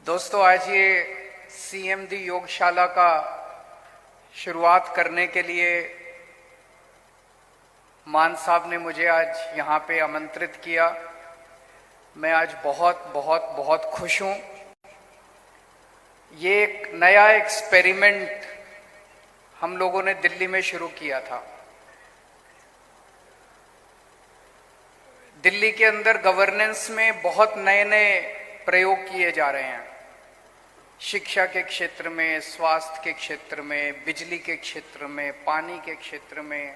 दोस्तों, आज ये सीएमडी योगशाला का शुरुआत करने के लिए मान साहब ने मुझे आज यहाँ पे आमंत्रित किया। मैं आज बहुत बहुत बहुत खुश हूँ। ये एक नया एक्सपेरिमेंट हम लोगों ने दिल्ली में शुरू किया था। दिल्ली के अंदर गवर्नेंस में बहुत नए नए प्रयोग किए जा रहे हैं। शिक्षा के क्षेत्र में, स्वास्थ्य के क्षेत्र में, बिजली के क्षेत्र में, पानी के क्षेत्र में,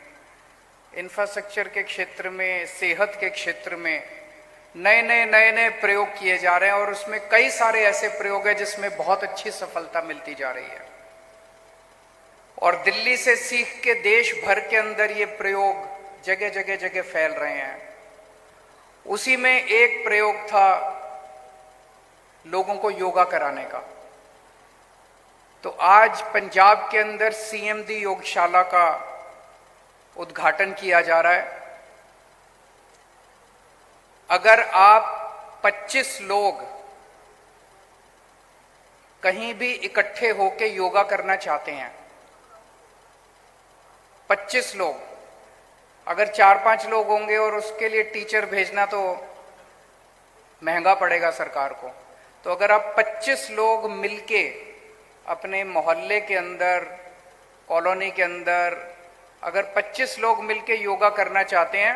इंफ्रास्ट्रक्चर के क्षेत्र में, सेहत के क्षेत्र में नए नए प्रयोग किए जा रहे हैं और उसमें कई सारे ऐसे प्रयोग हैं जिसमें बहुत अच्छी सफलता मिलती जा रही है। और दिल्ली से सीख के देश भर के अंदर ये प्रयोग जगह जगह फैल रहे हैं। उसी में एक प्रयोग था लोगों को योगा कराने का। तो आज पंजाब के अंदर सीएमडी योगशाला का उद्घाटन किया जा रहा है। अगर आप 25 लोग कहीं भी इकट्ठे होकर योगा करना चाहते हैं, 25 लोग, अगर 4-5 लोग होंगे और उसके लिए टीचर भेजना तो महंगा पड़ेगा सरकार को, तो अगर आप 25 लोग मिलके अपने मोहल्ले के अंदर, कॉलोनी के अंदर अगर 25 लोग मिलके योगा करना चाहते हैं,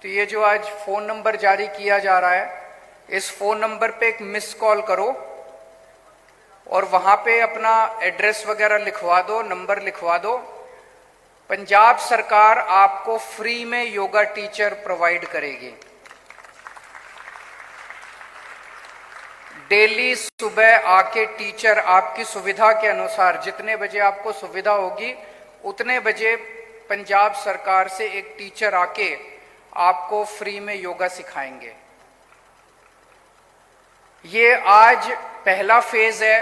तो ये जो आज फोन नंबर जारी किया जा रहा है, इस फोन नंबर पे एक मिस कॉल करो और वहां पे अपना एड्रेस वगैरह लिखवा दो, नंबर लिखवा दो। पंजाब सरकार आपको फ्री में योगा टीचर प्रोवाइड करेगी। डेली सुबह आके टीचर आपकी सुविधा के अनुसार, जितने बजे आपको सुविधा होगी उतने बजे पंजाब सरकार से एक टीचर आके आपको फ्री में योगा सिखाएंगे। ये आज पहला फेज है।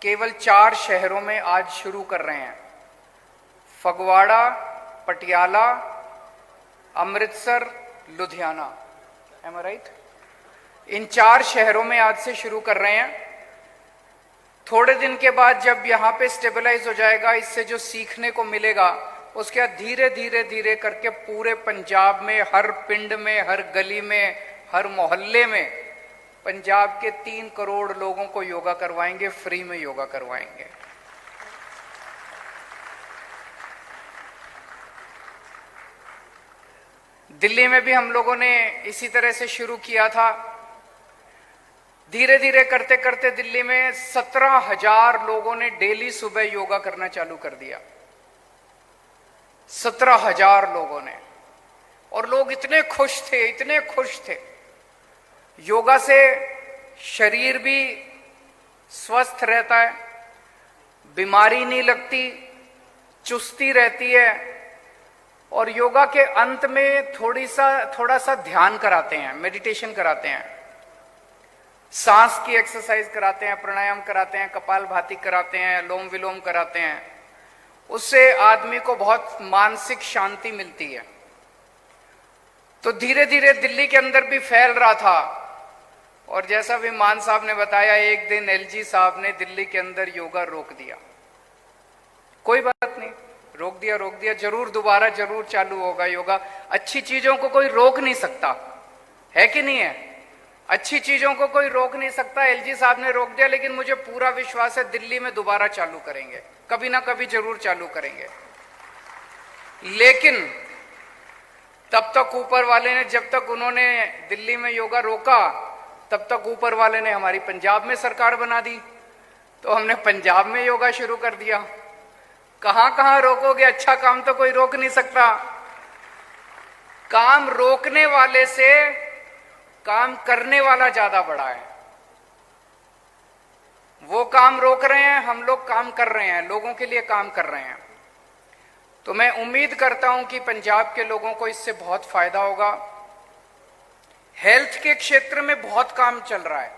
केवल 4 शहरों में आज शुरू कर रहे हैं। फगवाड़ा, पटियाला, अमृतसर, लुधियाना। एम आई राइट? इन 4 शहरों में आज से शुरू कर रहे हैं। थोड़े दिन के बाद जब यहाँ पे स्टेबलाइज हो जाएगा, इससे जो सीखने को मिलेगा उसके बाद धीरे करके पूरे पंजाब में, हर पिंड में, हर गली में, हर मोहल्ले में पंजाब के 3 करोड़ लोगों को योगा करवाएंगे, फ्री में योगा करवाएंगे। दिल्ली में भी हम लोगों ने इसी तरह से शुरू किया था। धीरे करते करते दिल्ली में 17,000 लोगों ने डेली सुबह योगा करना चालू कर दिया। 17,000 लोगों ने। और लोग इतने खुश थे। योगा से शरीर भी स्वस्थ रहता है, बीमारी नहीं लगती, चुस्ती रहती है। और योगा के अंत में थोड़ा सा ध्यान कराते हैं, मेडिटेशन कराते हैं, सांस की एक्सरसाइज कराते हैं, प्राणायाम कराते हैं, कपालभाति कराते हैं, लोम विलोम कराते हैं। उससे आदमी को बहुत मानसिक शांति मिलती है। तो धीरे दिल्ली के अंदर भी फैल रहा था। और जैसा भी मान साहब ने बताया, एक दिन एलजी साहब ने दिल्ली के अंदर योगा रोक दिया। कोई बात नहीं, रोक दिया, जरूर दोबारा जरूर चालू होगा योगा। अच्छी चीजों को कोई रोक नहीं सकता, है कि नहीं है? अच्छी चीजों को कोई रोक नहीं सकता। एलजी साहब ने रोक दिया, लेकिन मुझे पूरा विश्वास है दिल्ली में दोबारा चालू करेंगे, कभी ना कभी जरूर चालू करेंगे। लेकिन तब तक ऊपर वाले ने, जब तक उन्होंने दिल्ली में योगा रोका, तब तक ऊपर वाले ने हमारी पंजाब में सरकार बना दी। तो हमने पंजाब में योगा शुरू कर दिया। कहां रोकोगे? अच्छा काम तो कोई रोक नहीं सकता। काम रोकने वाले से काम करने वाला ज्यादा बड़ा है। वो काम रोक रहे हैं, हम लोग काम कर रहे हैं, लोगों के लिए काम कर रहे हैं। तो मैं उम्मीद करता हूं कि पंजाब के लोगों को इससे बहुत फायदा होगा। हेल्थ के क्षेत्र में बहुत काम चल रहा है।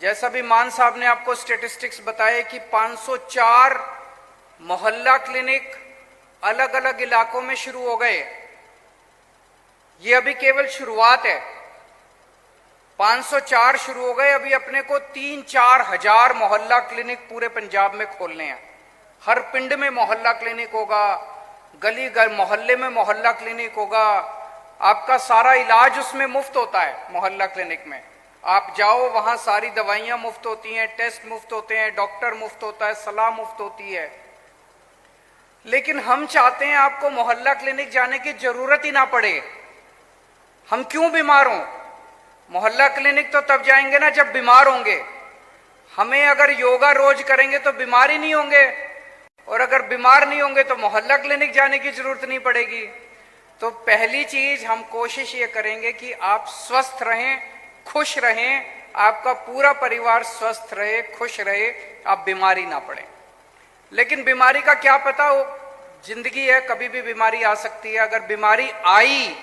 जैसा भी मान साहब ने आपको स्टेटिस्टिक्स बताए कि 504 मोहल्ला क्लिनिक अलग अलग इलाकों में शुरू हो गए। ये अभी केवल शुरुआत है। 504 शुरू हो गए, अभी अपने को 3-4 हजार मोहल्ला क्लिनिक पूरे पंजाब में खोलने हैं। हर पिंड में मोहल्ला क्लिनिक होगा, गली मोहल्ले में मोहल्ला क्लिनिक होगा। आपका सारा इलाज उसमें मुफ्त होता है। मोहल्ला क्लिनिक में आप जाओ, वहां सारी दवाइयां मुफ्त होती हैं, टेस्ट मुफ्त होते हैं, डॉक्टर मुफ्त होता है, सलाह मुफ्त होती है। लेकिन हम चाहते हैं आपको मोहल्ला क्लिनिक जाने की जरूरत ही ना पड़े। हम क्यों बीमार हों? मोहल्ला क्लिनिक तो तब जाएंगे ना जब बीमार होंगे। हमें अगर योगा रोज करेंगे तो बीमार ही नहीं होंगे, और अगर बीमार नहीं होंगे तो मोहल्ला क्लिनिक जाने की जरूरत नहीं पड़ेगी। तो पहली चीज हम कोशिश ये करेंगे कि आप स्वस्थ रहें, खुश रहें, आपका पूरा परिवार स्वस्थ रहे, खुश रहे, आप बीमारी ना पड़े। लेकिन बीमारी का क्या पता, हो जिंदगी है, कभी भी बीमारी आ सकती है। अगर बीमारी आई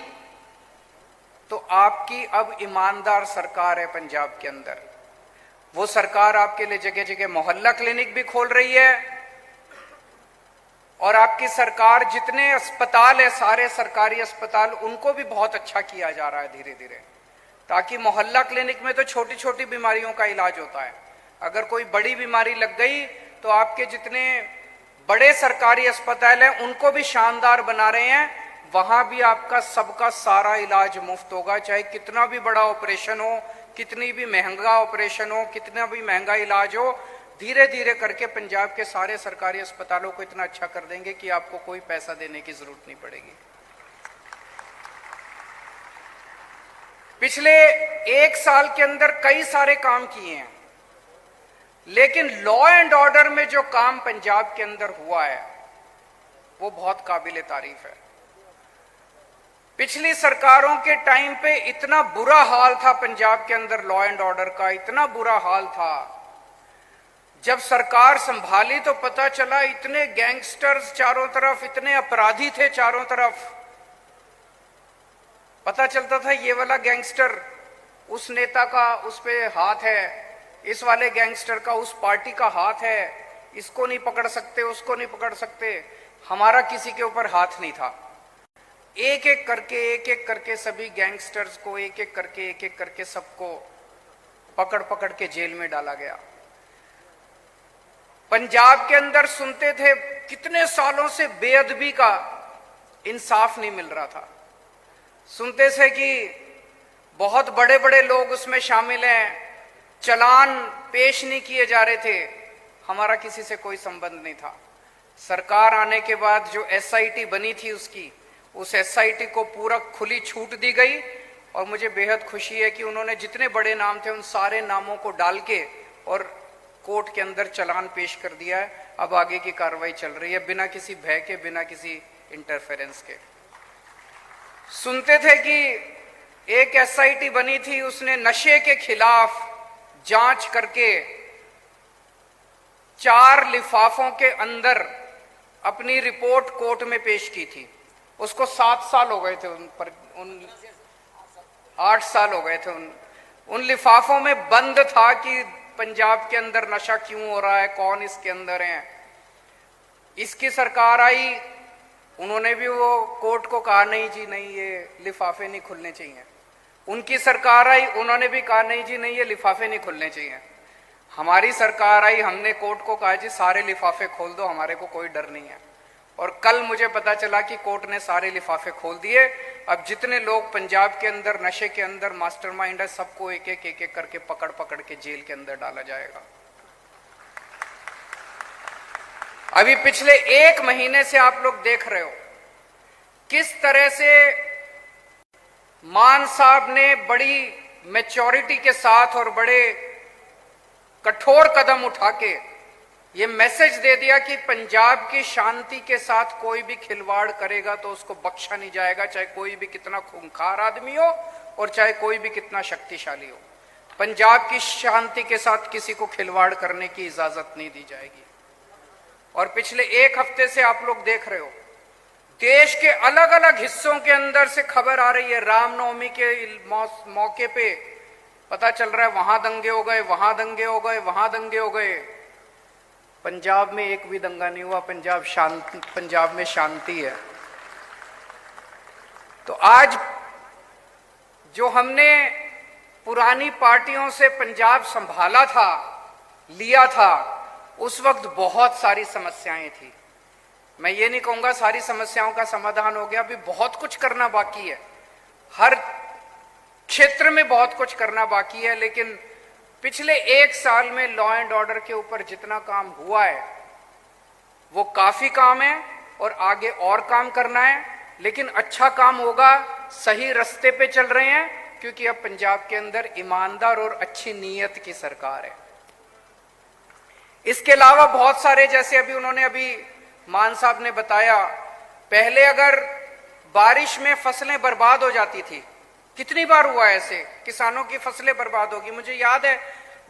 तो आपकी अब ईमानदार सरकार है पंजाब के अंदर। वो सरकार आपके लिए जगह जगह मोहल्ला क्लिनिक भी खोल रही है, और आपकी सरकार जितने अस्पताल है, सारे सरकारी अस्पताल, उनको भी बहुत अच्छा किया जा रहा है धीरे धीरे, ताकि मोहल्ला क्लिनिक में तो छोटी छोटी बीमारियों का इलाज होता है। अगर कोई बड़ी बीमारी लग गई तो आपके जितने बड़े सरकारी अस्पताल हैं उनको भी शानदार बना रहे हैं। वहां भी आपका सबका सारा इलाज मुफ्त होगा, चाहे कितना भी बड़ा ऑपरेशन हो, कितनी भी महंगा ऑपरेशन हो, कितना भी महंगा इलाज हो। धीरे धीरे करके पंजाब के सारे सरकारी अस्पतालों को इतना अच्छा कर देंगे कि आपको कोई पैसा देने की जरूरत नहीं पड़ेगी। पिछले 1 साल के अंदर कई सारे काम किए हैं, लेकिन लॉ एंड ऑर्डर में जो काम पंजाब के अंदर हुआ है वो बहुत काबिले तारीफ है। पिछली सरकारों के टाइम पे इतना बुरा हाल था पंजाब के अंदर, लॉ एंड ऑर्डर का इतना बुरा हाल था। जब सरकार संभाली तो पता चला इतने गैंगस्टर्स चारों तरफ, इतने अपराधी थे चारों तरफ। पता चलता था ये वाला गैंगस्टर उस नेता का उस पे हाथ है, इस वाले गैंगस्टर का उस पार्टी का हाथ है, इसको नहीं पकड़ सकते, उसको नहीं पकड़ सकते। हमारा किसी के ऊपर हाथ नहीं था। एक एक करके सभी गैंगस्टर्स को एक एक करके सबको पकड़ पकड़ के जेल में डाला गया। पंजाब के अंदर सुनते थे कितने सालों से बेअदबी का इंसाफ नहीं मिल रहा था। सुनते थे कि बहुत बड़े बड़े लोग उसमें शामिल हैं, चालान पेश नहीं किए जा रहे थे। हमारा किसी से कोई संबंध नहीं था। सरकार आने के बाद जो एसआईटी बनी थी उस एसआईटी को पूरा खुली छूट दी गई, और मुझे बेहद खुशी है कि उन्होंने जितने बड़े नाम थे उन सारे नामों को डाल के और कोर्ट के अंदर चालान पेश कर दिया है। अब आगे की कार्रवाई चल रही है बिना किसी भय के, बिना किसी इंटरफेरेंस के। सुनते थे कि एक एसआईटी बनी थी, उसने नशे के खिलाफ जांच करके 4 लिफाफों के अंदर अपनी रिपोर्ट कोर्ट में पेश की थी। उसको 7 साल हो गए थे उन पर, 8 साल हो गए थे। उन लिफाफों में बंद था कि पंजाब के अंदर नशा क्यों हो रहा है, कौन इसके अंदर है। इसकी सरकार आई, उन्होंने भी वो कोर्ट को कहा नहीं जी नहीं, ये लिफाफे नहीं खुलने चाहिए। उनकी सरकार आई, उन्होंने भी कहा नहीं जी नहीं, ये लिफाफे नहीं खुलने चाहिए। हमारी सरकार आई, हमने कोर्ट को कहा जी सारे लिफाफे खोल दो, हमारे को कोई डर नहीं है। और कल मुझे पता चला कि कोर्ट ने सारे लिफाफे खोल दिए। अब जितने लोग पंजाब के अंदर नशे के अंदर मास्टरमाइंड है, सबको एक एक करके पकड़ पकड़ के जेल के अंदर डाला जाएगा। अभी पिछले 1 महीने से आप लोग देख रहे हो किस तरह से मान साहब ने बड़ी मैच्योरिटी के साथ और बड़े कठोर कदम उठा के ये मैसेज दे दिया कि पंजाब की शांति के साथ कोई भी खिलवाड़ करेगा तो उसको बख्शा नहीं जाएगा, चाहे कोई भी कितना खूंखार आदमी हो और चाहे कोई भी कितना शक्तिशाली हो। पंजाब की शांति के साथ किसी को खिलवाड़ करने की इजाजत नहीं दी जाएगी। और पिछले 1 हफ्ते से आप लोग देख रहे हो देश के अलग अलग हिस्सों के अंदर से खबर आ रही है, रामनवमी के मौके पे पता चल रहा है वहां दंगे हो गए, वहां दंगे हो गए, वहां दंगे हो गए। पंजाब में एक भी दंगा नहीं हुआ। पंजाब में शांति है। तो आज जो हमने पुरानी पार्टियों से पंजाब संभाला था, लिया था, उस वक्त बहुत सारी समस्याएं थी। मैं ये नहीं कहूंगा सारी समस्याओं का समाधान हो गया, अभी बहुत कुछ करना बाकी है, हर क्षेत्र में बहुत कुछ करना बाकी है। लेकिन पिछले 1 साल में लॉ एंड ऑर्डर के ऊपर जितना काम हुआ है वो काफी काम है और आगे और काम करना है। लेकिन अच्छा काम होगा, सही रास्ते पे चल रहे हैं, क्योंकि अब पंजाब के अंदर ईमानदार और अच्छी नीयत की सरकार है। इसके अलावा बहुत सारे, जैसे अभी मान साहब ने बताया, पहले अगर बारिश में फसलें बर्बाद हो जाती थी, कितनी बार हुआ ऐसे, किसानों की फसलें बर्बाद होगी। मुझे याद है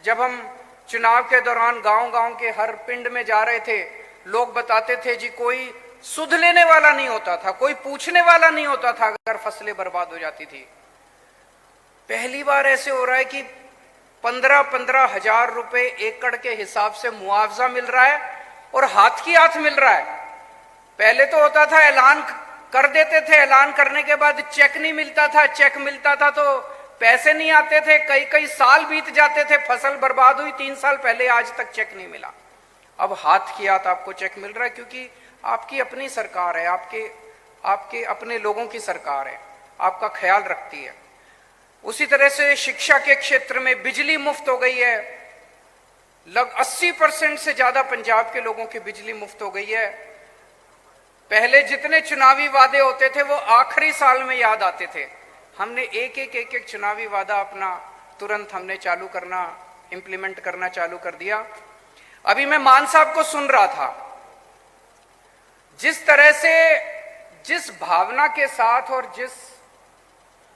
जब हम चुनाव के दौरान गांव-गांव के हर पिंड में जा रहे थे, लोग बताते थे जी कोई सुध लेने वाला नहीं होता था, कोई पूछने वाला नहीं होता था अगर फसलें बर्बाद हो जाती थी। पहली बार ऐसे हो रहा है कि 15-15 हजार रुपए एकड़ के हिसाब से मुआवजा मिल रहा है और हाथ की हाथ मिल रहा है। पहले तो होता था ऐलान कर देते थे, ऐलान करने के बाद चेक नहीं मिलता था, चेक मिलता था तो पैसे नहीं आते थे, कई साल बीत जाते थे, फसल बर्बाद हुई 3 साल पहले, आज तक चेक नहीं मिला। अब हाथ की हाथ आपको चेक मिल रहा है, क्योंकि आपकी अपनी सरकार है, आपके अपने लोगों की सरकार है, आपका ख्याल रखती है। उसी तरह से शिक्षा के क्षेत्र में बिजली मुफ्त हो गई है, लग 80% से ज्यादा पंजाब के लोगों की बिजली मुफ्त हो गई है। पहले जितने चुनावी वादे होते थे वो आखिरी साल में याद आते थे, हमने एक चुनावी वादा अपना तुरंत हमने चालू करना, इंप्लीमेंट करना चालू कर दिया। अभी मैं मान साहब को सुन रहा था, जिस तरह से, जिस भावना के साथ और जिस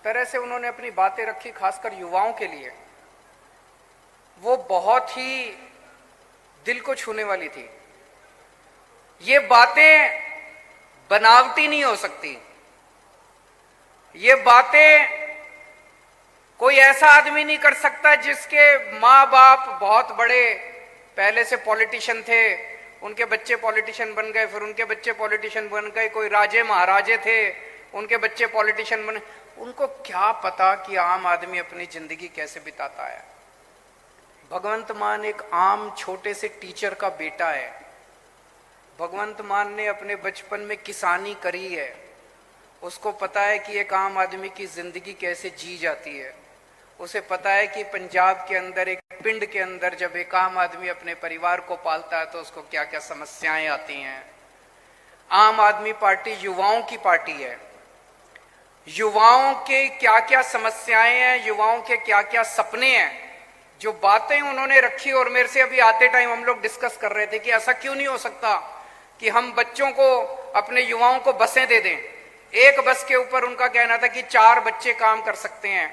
तरह से उन्होंने अपनी बातें रखी, खासकर युवाओं के लिए, वो बहुत ही दिल को छूने वाली थी। ये बातें बनावटी नहीं हो सकती, ये बातें कोई ऐसा आदमी नहीं कर सकता जिसके माँ बाप बहुत बड़े पहले से पॉलिटिशियन थे, उनके बच्चे पॉलिटिशियन बन गए, फिर उनके बच्चे पॉलिटिशियन बन गए, कोई राजे महाराजे थे, उनके बच्चे पॉलिटिशियन बने। उनको क्या पता कि आम आदमी अपनी जिंदगी कैसे बिताता है। भगवंत मान एक आम छोटे से टीचर का बेटा है। भगवंत मान ने अपने बचपन में किसानी करी है, उसको पता है कि एक आम आदमी की जिंदगी कैसे जी जाती है। उसे पता है कि पंजाब के अंदर, एक पिंड के अंदर, जब एक आम आदमी अपने परिवार को पालता है तो उसको क्या क्या समस्याएं आती हैं। आम आदमी पार्टी युवाओं की पार्टी है, युवाओं के क्या क्या समस्याएं हैं, युवाओं के क्या क्या सपने हैं, जो बातें उन्होंने रखी। और मेरे से अभी आते टाइम हम लोग डिस्कस कर रहे थे कि ऐसा क्यों नहीं हो सकता कि हम बच्चों को, अपने युवाओं को बसें दे दें। एक बस के ऊपर उनका कहना था कि 4 बच्चे काम कर सकते हैं,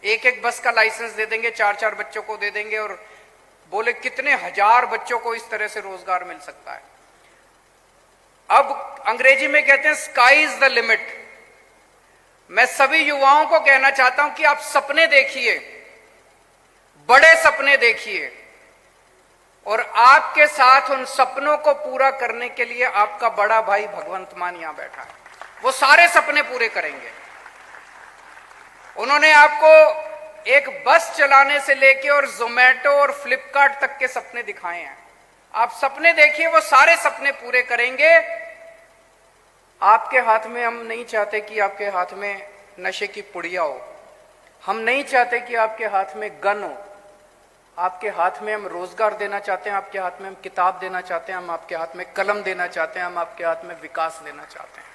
एक बस का लाइसेंस दे देंगे, 4 बच्चों को दे देंगे, और बोले कितने हजार बच्चों को इस तरह से रोजगार मिल सकता है। अब अंग्रेजी में कहते हैं स्काई इज द लिमिट। मैं सभी युवाओं को कहना चाहता हूं कि आप सपने देखिए, बड़े सपने देखिए, और आपके साथ उन सपनों को पूरा करने के लिए आपका बड़ा भाई भगवंत मान यहां बैठा है, वो सारे सपने पूरे करेंगे। उन्होंने आपको एक बस चलाने से लेके और जोमेटो और फ्लिपकार्ट तक के सपने दिखाए हैं। आप सपने देखिए, वो सारे सपने पूरे करेंगे। आपके हाथ में, हम नहीं चाहते कि आपके हाथ में नशे की पुड़िया हो, हम नहीं चाहते कि आपके हाथ में गन हो। आपके हाथ में हम रोजगार देना चाहते हैं, आपके हाथ में हम किताब देना चाहते हैं, हम आपके हाथ में कलम देना चाहते हैं, हम आपके हाथ में विकास देना चाहते हैं।